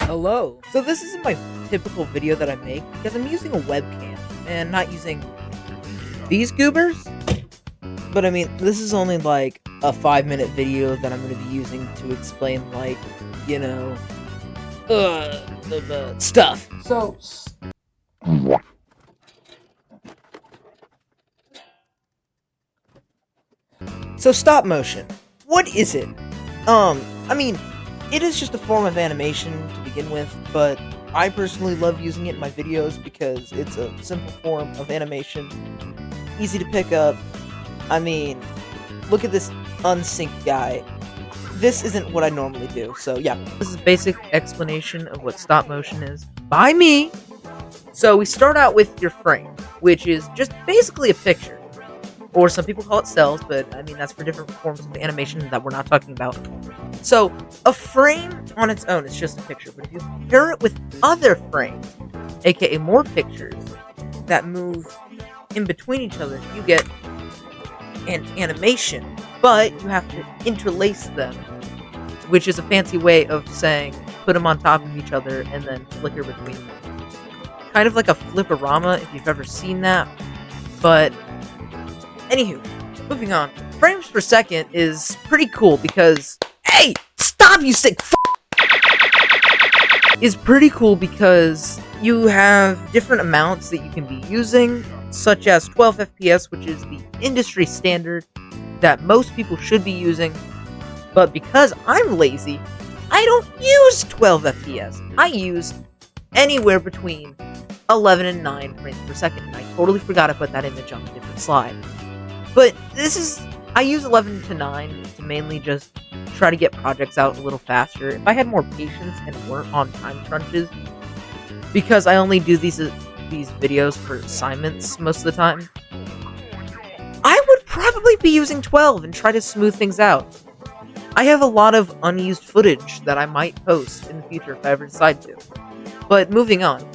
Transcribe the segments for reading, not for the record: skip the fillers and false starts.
Hello. So this isn't my typical video that I make because I'm using a webcam and not using these goobers. But I mean, this is only like a 5-minute video that I'm going to be using to explain, like, you know, the stuff. So stop motion. What is it? I mean, it is just a form of animation to begin with, but I personally love using it in my videos because it's a simple form of animation, easy to pick up. I mean, look at this unsynced guy. This isn't what I normally do, so yeah. This is a basic explanation of what stop motion is by me. So we start out with your frame, which is just basically a picture. Or some people call it cells, but I mean, that's for different forms of animation that we're not talking about. So, a frame on its own is just a picture, but if you pair it with other frames, aka more pictures, that move in between each other, you get an animation, but you have to interlace them, which is a fancy way of saying put them on top of each other and then flicker between them. Kind of like a flipperama, if you've ever seen that, but anywho, moving on. Frames per second is pretty cool because... Hey! Stop, you sick f***! Is pretty cool because you have different amounts that you can be using, such as 12 FPS, which is the industry standard that most people should be using. But because I'm lazy, I don't use 12 FPS. I use anywhere between 11 and 9 frames per second. And I totally forgot to put that image on a different slide. But I use 11 to 9 to mainly just try to get projects out a little faster. If I had more patience and weren't on time crunches, because I only do these videos for assignments most of the time, I would probably be using 12 and try to smooth things out. I have a lot of unused footage that I might post in the future if I ever decide to. But moving on.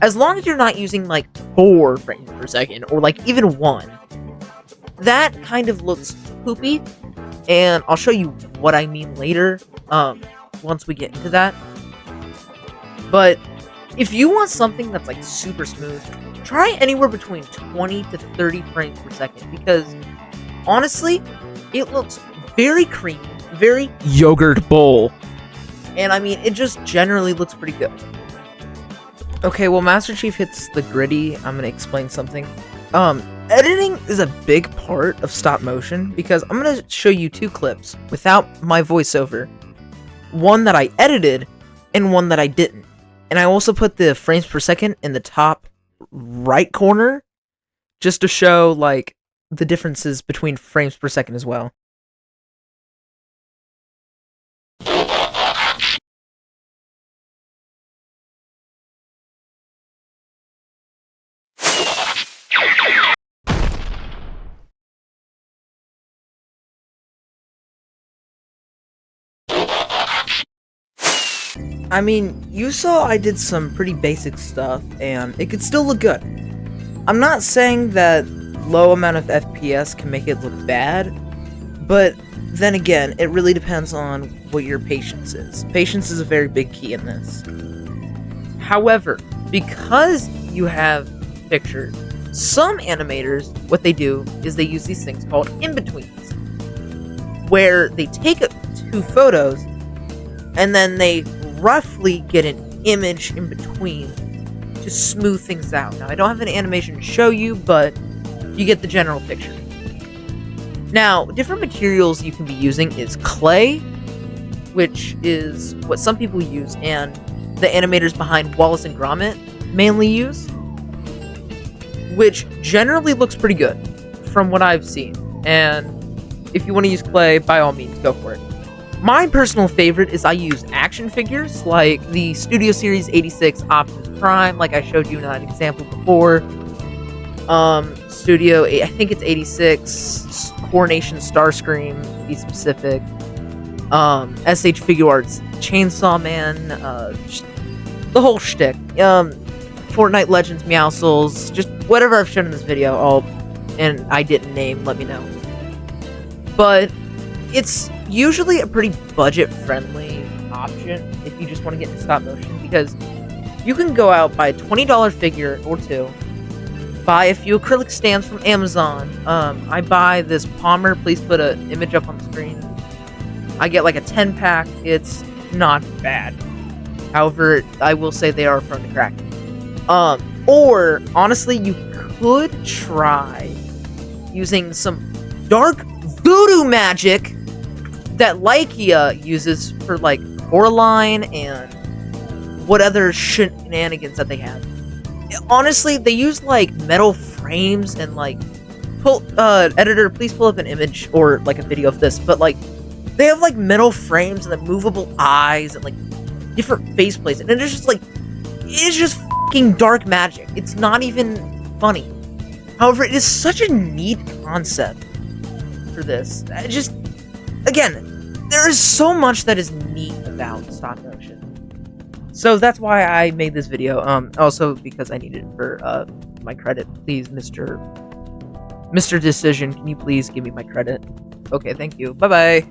As long as you're not using like 4 frames per second or like even 1, that kind of looks poopy, and I'll show you what I mean later, once we get into that. But if you want something that's like super smooth, try anywhere between 20 to 30 frames per second, because honestly, it looks very creamy, very yogurt bowl, and I mean, it just generally looks pretty good. Okay, well, Master Chief hits the gritty. I'm gonna explain something. Editing is a big part of stop motion because I'm going to show you 2 clips without my voiceover. One that I edited and one that I didn't. And I also put the frames per second in the top right corner just to show like the differences between frames per second as well. I mean, you saw I did some pretty basic stuff, and it could still look good. I'm not saying that low amount of FPS can make it look bad, but then again, it really depends on what your patience is. Patience is a very big key in this. However, because you have pictures, some animators, what they do is they use these things called in-betweens, where they take 2 photos, and then they roughly get an image in between to smooth things out. Now, I don't have an animation to show you, but you get the general picture. Now, different materials you can be using is clay, which is what some people use, and the animators behind Wallace and Gromit mainly use, which generally looks pretty good from what I've seen. And if you want to use clay, by all means, go for it. My personal favorite is I use action figures, like the Studio Series 86 Optimus Prime, like I showed you in that example before. I think it's 86, Coronation Starscream, to be specific. SH Figure Arts Chainsaw Man, the whole shtick. Fortnite Legends Meowscles, just whatever I've shown in this video, and I didn't name, let me know. But it's usually a pretty budget-friendly option if you just want to get into stop motion, because you can go out, buy a $20 figure or two, buy a few acrylic stands from Amazon. I buy this Palmer. Please put an image up on the screen. I get like a 10-pack. It's not bad. However, I will say they are prone to cracking. Or honestly, you could try using some dark voodoo magic that Lykia uses for like Coraline and what other shenanigans that they have. Honestly, they use like metal frames and like editor, please pull up an image or like a video of this, but like they have like metal frames and the movable eyes and like different face plates, and it's just fucking dark magic. It's not even funny. However, it is such a neat concept for this. Again, there is so much that is neat about stop motion. So that's why I made this video. Also because I needed it for my credit. Please, Mr. Decision, can you please give me my credit? Okay, thank you. Bye-bye.